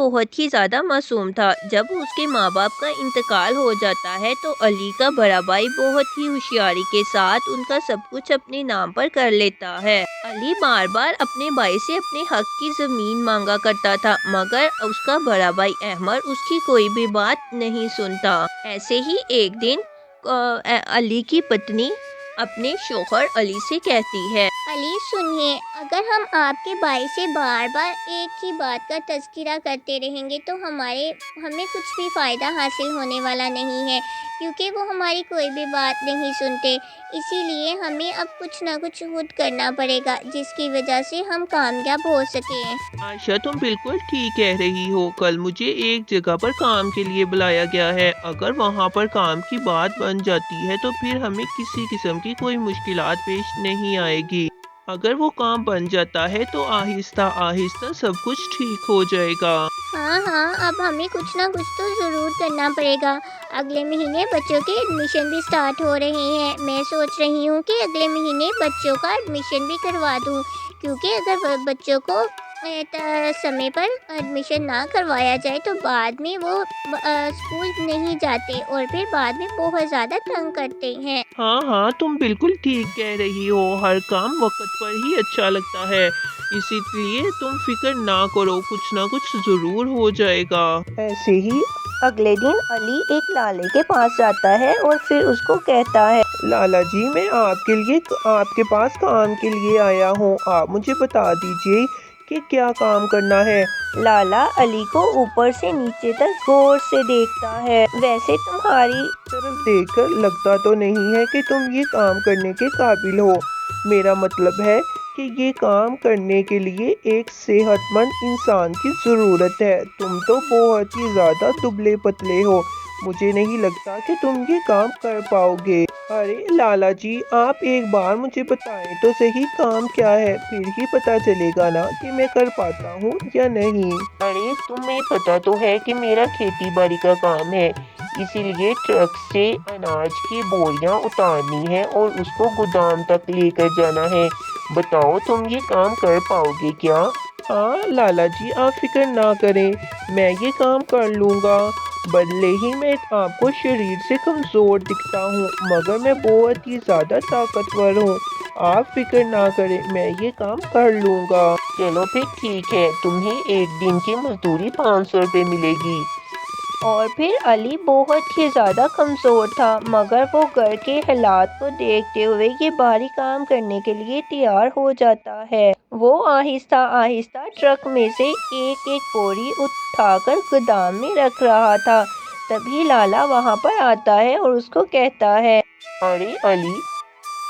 बहुत ही ज़्यादा मासूम था। जब उसके माँ बाप का इंतकाल हो जाता है तो अली का बड़ा भाई बहुत ही होशियारी के साथ उनका सब कुछ अपने नाम पर कर लेता है। अली बार बार अपने भाई से अपने हक की ज़मीन मांगा करता था, मगर उसका बड़ा भाई अहमद उसकी कोई भी बात नहीं सुनता। ऐसे ही एक दिन अली की पत्नी अपने शोहर अली से कहती है, अली सुनिए, अगर हम आपके भाई से बार बार एक ही बात का तज़किरा करते रहेंगे तो हमें कुछ भी फ़ायदा हासिल होने वाला नहीं है, क्योंकि वो हमारी कोई भी बात नहीं सुनते। इसीलिए हमें अब कुछ ना कुछ खुद करना पड़ेगा, जिसकी वजह से हम कामयाब हो सकें। आयशा, तुम बिल्कुल ठीक कह रही हो। कल मुझे एक जगह पर काम के लिए बुलाया गया है। अगर वहाँ पर काम की बात बन जाती है तो फिर हमें किसी किस्म की कोई मुश्किलात पेश नहीं आएगी। अगर वो काम बन जाता है तो आहिस्ता आहिस्ता सब कुछ ठीक हो जाएगा। हाँ हाँ, अब हमें कुछ ना कुछ तो ज़रूर करना पड़ेगा। अगले महीने बच्चों के एडमिशन भी स्टार्ट हो रहे हैं। मैं सोच रही हूँ कि अगले महीने बच्चों का एडमिशन भी करवा दूँ, क्योंकि अगर बच्चों को समय पर एडमिशन ना करवाया जाए तो बाद में वो स्कूल नहीं जाते और फिर बाद में बहुत ज़्यादा तंग करते हैं। हाँ हाँ, तुम बिल्कुल ठीक कह रही हो। हर काम वक्त पर ही अच्छा लगता है। इसीलिए तुम फिक्र ना करो, कुछ ना कुछ जरूर हो जाएगा। ऐसे ही अगले दिन अली एक लाले के पास जाता है और फिर उसको कहता है, लाला जी, मैं आपके पास काम के लिए आया हूँ। आप मुझे बता दीजिए कि क्या काम करना है। लाला अली को ऊपर से नीचे तक गौर से देखता है। वैसे तुम्हारी तरफ देखकर लगता तो नहीं है कि तुम ये काम करने के काबिल हो। मेरा मतलब है कि ये काम करने के लिए एक सेहतमंद इंसान की ज़रूरत है। तुम तो बहुत ही ज़्यादा दुबले पतले हो। मुझे नहीं लगता कि तुम ये काम कर पाओगे। अरे लाला जी, आप एक बार मुझे बताएं तो सही काम क्या है, फिर ही पता चलेगा ना कि मैं कर पाता हूँ या नहीं। अरे तुम्हें पता तो है कि मेरा खेती बाड़ी का काम है, इसीलिए ट्रक से अनाज की बोरियां उतारनी है और उसको गोदाम तक लेकर जाना है। बताओ, तुम ये काम कर पाओगे क्या? हाँ लाला जी, आप फिक्र ना करें, मैं ये काम कर लूँगा। बदले ही मैं आपको शरीर से कमज़ोर दिखता हूँ, मगर मैं बहुत ही ज़्यादा ताकतवर हूँ। आप फिक्र ना करें, मैं ये काम कर लूँगा। चलो फिर ठीक है, तुम्हें एक दिन की मजदूरी 500 रुपये मिलेगी। और फिर अली बहुत ही ज़्यादा कमज़ोर था, मगर वो घर के हालात को देखते हुए ये भारी काम करने के लिए तैयार हो जाता है। वो आहिस्ता आहिस्ता ट्रक में से एक एक बोरी उठाकर गोदाम में रख रहा था। तभी लाला वहाँ पर आता है और उसको कहता है, अरे अली,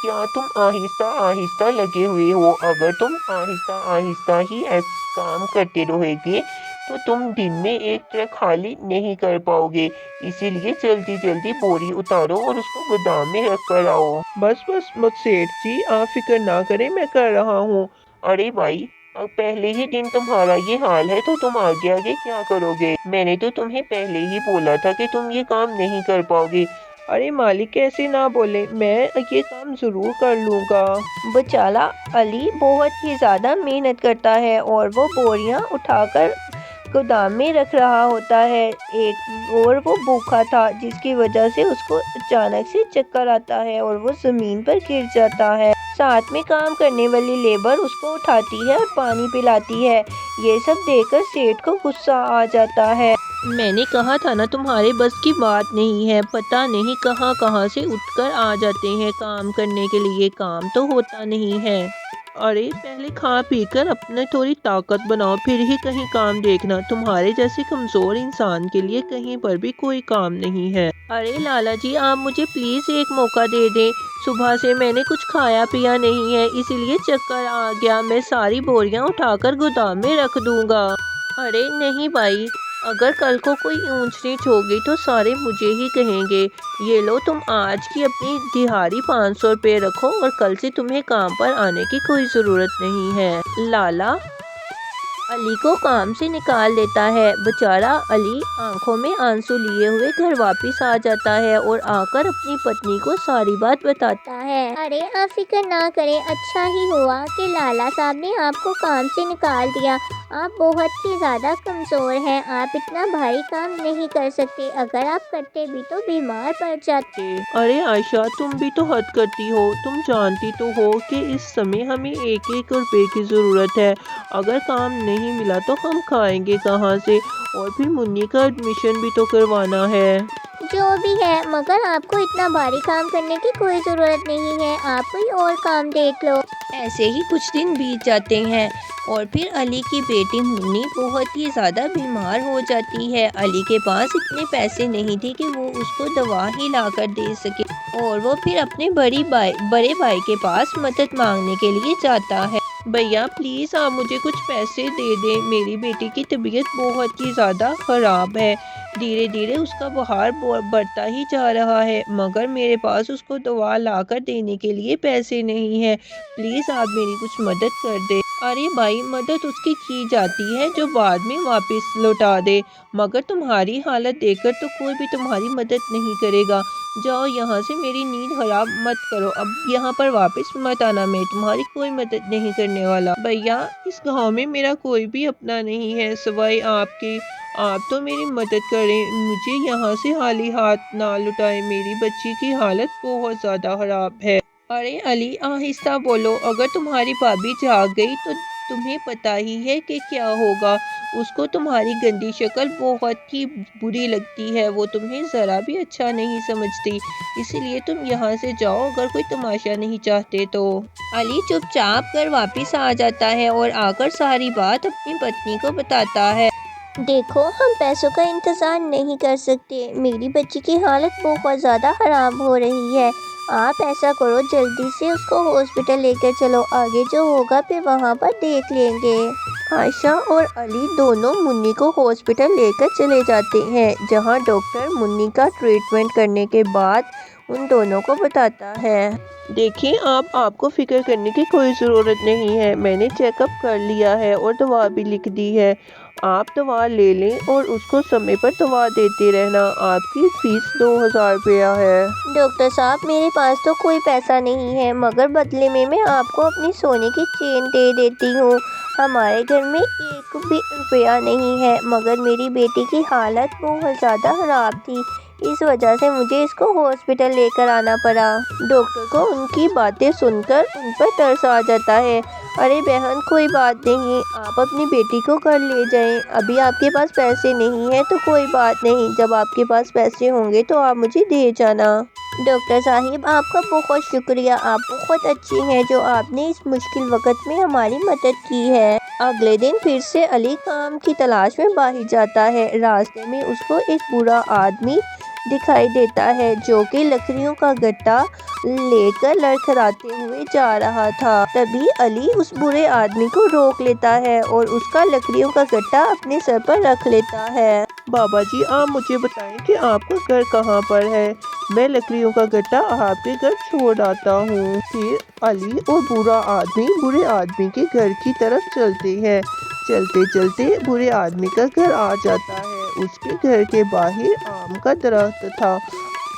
क्या तुम आहिस्ता आहिस्ता लगे हुए हो? अगर तुम आहिस्ता आहिस्ता ही ऐसा काम करते रहोगे तो तुम दिन में एक ट्रक खाली नहीं कर पाओगे। इसीलिए जल्दी जल्दी बोरी उतारो और उसको गोदाम में रख कर आओ। बस बस मत सेठ जी, आप फिक्र ना करें, मैं कर रहा हूँ। अरे भाई, अब पहले ही दिन तुम्हारा ये हाल है तो तुम आगे आगे क्या करोगे? मैंने तो तुम्हें पहले ही बोला था कि तुम ये काम नहीं कर पाओगे। अरे मालिक, ऐसे ना बोले, मैं ये काम ज़रूर कर लूँगा। बेचारा अली बहुत ही ज़्यादा मेहनत करता है और वो बोरियां उठाकर गोदाम में रख रहा होता है। एक और वो भूखा था, जिसकी वजह से उसको अचानक से चक्कर आता है और वो ज़मीन पर गिर जाता है। साथ में काम करने वाली लेबर उसको उठाती है और पानी पिलाती है। ये सब देखकर सेठ को गुस्सा आ जाता है। मैंने कहा था ना, तुम्हारे बस की बात नहीं है। पता नहीं कहाँ कहाँ से उठकर आ जाते हैं काम करने के लिए, काम तो होता नहीं है। अरे पहले खा पी कर अपने थोड़ी ताकत बनाओ, फिर ही कहीं काम देखना। तुम्हारे जैसे कमजोर इंसान के लिए कहीं पर भी कोई काम नहीं है। अरे लाला जी, आप मुझे प्लीज एक मौका दे दें। सुबह से मैंने कुछ खाया पिया नहीं है, इसीलिए चक्कर आ गया। मैं सारी बोरियां उठाकर गोदाम में रख दूंगा। अरे नहीं भाई, अगर कल को कोई ऊंच नीच होगी तो सारे मुझे ही कहेंगे। ये लो, तुम आज की अपनी दिहाड़ी 500 रुपये रखो और कल से तुम्हें काम पर आने की कोई ज़रूरत नहीं है। लाला अली को काम से निकाल देता है। बेचारा अली आंखों में आंसू लिए हुए घर वापस आ जाता है और आकर अपनी पत्नी को सारी बात बताता है। अरे आप फिक्र ना करें, अच्छा ही हुआ कि लाला साहब ने आपको काम से निकाल दिया। आप बहुत ही ज़्यादा कमज़ोर हैं, आप इतना भारी काम नहीं कर सकते। अगर आप करते भी तो बीमार पड़ जाते। अरे आयशा, तुम भी तो हद करती हो। तुम जानती तो हो कि इस समय हमें 1-1 रुपए की ज़रूरत है। अगर काम नहीं मिला तो हम खाएंगे कहाँ से? और फिर मुन्नी का एडमिशन भी तो करवाना है। जो भी है, मगर आपको इतना भारी काम करने की कोई ज़रूरत नहीं है। आप कोई और काम देख लो। ऐसे ही कुछ दिन बीत जाते हैं और फिर अली की बेटी मुन्नी बहुत ही ज़्यादा बीमार हो जाती है। अली के पास इतने पैसे नहीं थे कि वो उसको दवा ही लाकर दे सके और वो फिर अपने बड़े भाई के पास मदद मांगने के लिए जाता है। भैया प्लीज़ आप मुझे कुछ पैसे दे दें, मेरी बेटी की तबीयत बहुत ही ज़्यादा ख़राब है। धीरे धीरे उसका बुखार बढ़ता ही जा रहा है, मगर मेरे पास उसको दवा लाकर देने के लिए पैसे नहीं है। प्लीज़ आप मेरी कुछ मदद कर दे। अरे भाई, मदद उसकी की जाती है जो बाद में वापस लौटा दे, मगर तुम्हारी हालत देखकर तो कोई भी तुम्हारी मदद नहीं करेगा। जाओ यहाँ से, मेरी नींद खराब मत करो। अब यहाँ पर वापस मत आना, मैं तुम्हारी कोई मदद नहीं करने वाला। भैया इस गांव में मेरा कोई भी अपना नहीं है सिवाय आपके। आप तो मेरी मदद करें, मुझे यहाँ से खाली हाथ ना लुटाएं। मेरी बच्ची की हालत बहुत ज़्यादा खराब है। अरे अली आहिस्ता बोलो, अगर तुम्हारी भाभी जाग गई तो तुम्हें पता ही है कि क्या होगा। उसको तुम्हारी गंदी शक्ल बहुत ही बुरी लगती है, वो तुम्हें ज़रा भी अच्छा नहीं समझती। इसीलिए तुम यहाँ से जाओ अगर कोई तमाशा नहीं चाहते तो। अली चुपचाप घर वापस आ जाता है और आकर सारी बात अपनी पत्नी को बताता है। देखो, हम पैसों का इंतज़ार नहीं कर सकते। मेरी बच्ची की हालत बहुत ज़्यादा ख़राब हो रही है। आप ऐसा करो, जल्दी से उसको हॉस्पिटल लेकर चलो। आगे जो होगा फिर वहाँ पर देख लेंगे। आयशा और अली दोनों मुन्नी को हॉस्पिटल लेकर चले जाते हैं, जहाँ डॉक्टर मुन्नी का ट्रीटमेंट करने के बाद उन दोनों को बताता है। देखिए, आपको फिक्र करने की कोई ज़रूरत नहीं है। मैंने चेकअप कर लिया है और दवा भी लिख दी है। आप दवा ले लें और उसको समय पर दवा देते रहना। आपकी फ़ीस 2000 रुपया है। डॉक्टर साहब, मेरे पास तो कोई पैसा नहीं है, मगर बदले में मैं आपको अपनी सोने की चेन दे देती हूँ। हमारे घर में 1 भी रुपया नहीं है, मगर मेरी बेटी की हालत बहुत ज़्यादा ख़राब थी। इस वजह से मुझे इसको हॉस्पिटल लेकर आना पड़ा। डॉक्टर को उनकी बातें सुनकर उन पर तरस आ जाता है। अरे बहन, कोई बात नहीं, आप अपनी बेटी को घर ले जाएं। अभी आपके पास पैसे नहीं है तो कोई बात नहीं, जब आपके पास पैसे होंगे तो आप मुझे दे जाना। डॉक्टर साहिब, आपका बहुत शुक्रिया। आप बहुत अच्छी हैं जो आपने इस मुश्किल वक्त में हमारी मदद की है। अगले दिन फिर से अली काम की तलाश में बाहर जाता है। रास्ते में उसको एक बूढ़ा आदमी दिखाई देता है जो कि लकड़ियों का गट्टा लेकर लड़खड़ाते हुए जा रहा था। तभी अली उस बूढ़े आदमी को रोक लेता है और उसका लकड़ियों का गट्टा अपने सर पर रख लेता है। बाबा जी, आप मुझे बताएं कि आपका घर कहाँ पर है। मैं लकड़ियों का गट्टा आपके घर छोड़ आता हूँ। फिर अली और बूढ़े आदमी के घर की तरफ चलते हैं। चलते चलते बूढ़े आदमी का घर आ जाता है। उसके घर के बाहर आम का दरख्त था।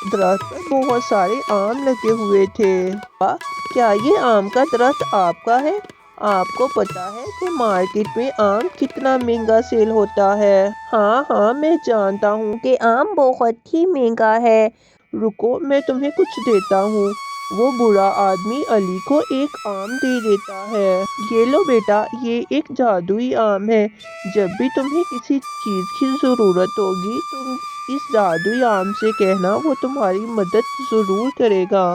दरख्त पर बहुत सारे आम लगे हुए थे। क्या ये आम का दरख्त आपका है? आपको पता है कि मार्केट में आम कितना महंगा सेल होता है। हाँ, मैं जानता हूँ कि आम बहुत ही महंगा है। रुको, मैं तुम्हें कुछ देता हूँ। वो बूढ़ा आदमी अली को एक आम दे देता है। ये लो बेटा, ये एक जादुई आम है। जब भी तुम्हें किसी चीज़ की ज़रूरत होगी, तुम इस जादुई आम से कहना, वो तुम्हारी मदद ज़रूर करेगा।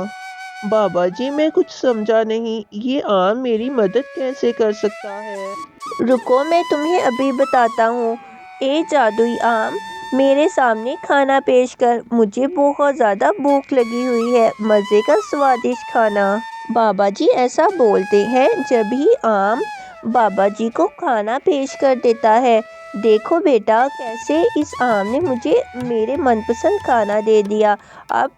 बाबा जी, मैं कुछ समझा नहीं, ये आम मेरी मदद कैसे कर सकता है? रुको, मैं तुम्हें अभी बताता हूँ। ए जादुई आम, मेरे सामने खाना पेश कर। मुझे बहुत ज़्यादा भूख लगी हुई है, मज़े का स्वादिष्ट खाना। बाबा जी ऐसा बोलते हैं जब ही आम बाबा जी को खाना पेश कर देता है। देखो बेटा, कैसे इस आम ने मुझे मेरे मनपसंद खाना दे दिया। अब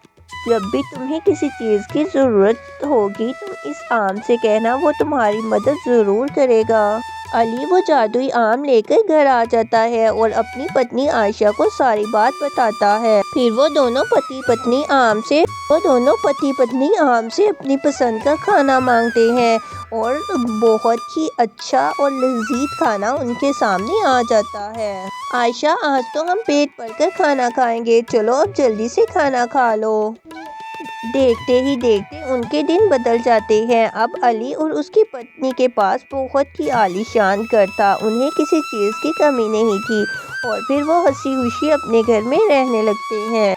जब भी तुम्हें किसी चीज़ की ज़रूरत होगी, तुम इस आम से कहना, वो तुम्हारी मदद ज़रूर करेगा। علی وہ جادوئی آم لے کر گھر آ جاتا ہے اور اپنی پتنی عائشہ کو ساری بات بتاتا ہے۔ پھر وہ دونوں پتی پتنی آم سے اپنی پسند کا کھانا مانگتے ہیں اور بہت ہی اچھا اور لذیذ کھانا ان کے سامنے آ جاتا ہے۔ عائشہ آج تو ہم پیٹ بھر کر کھانا کھائیں گے، چلو اب جلدی سے کھانا کھا لو۔ دیکھتے ہی دیکھتے ان کے دن بدل جاتے ہیں۔ اب علی اور اس کی پتنی کے پاس بہت ہی عالی شان گھر تھا، انہیں کسی چیز کی کمی نہیں تھی اور پھر وہ ہنسی خوشی اپنے گھر میں رہنے لگتے ہیں۔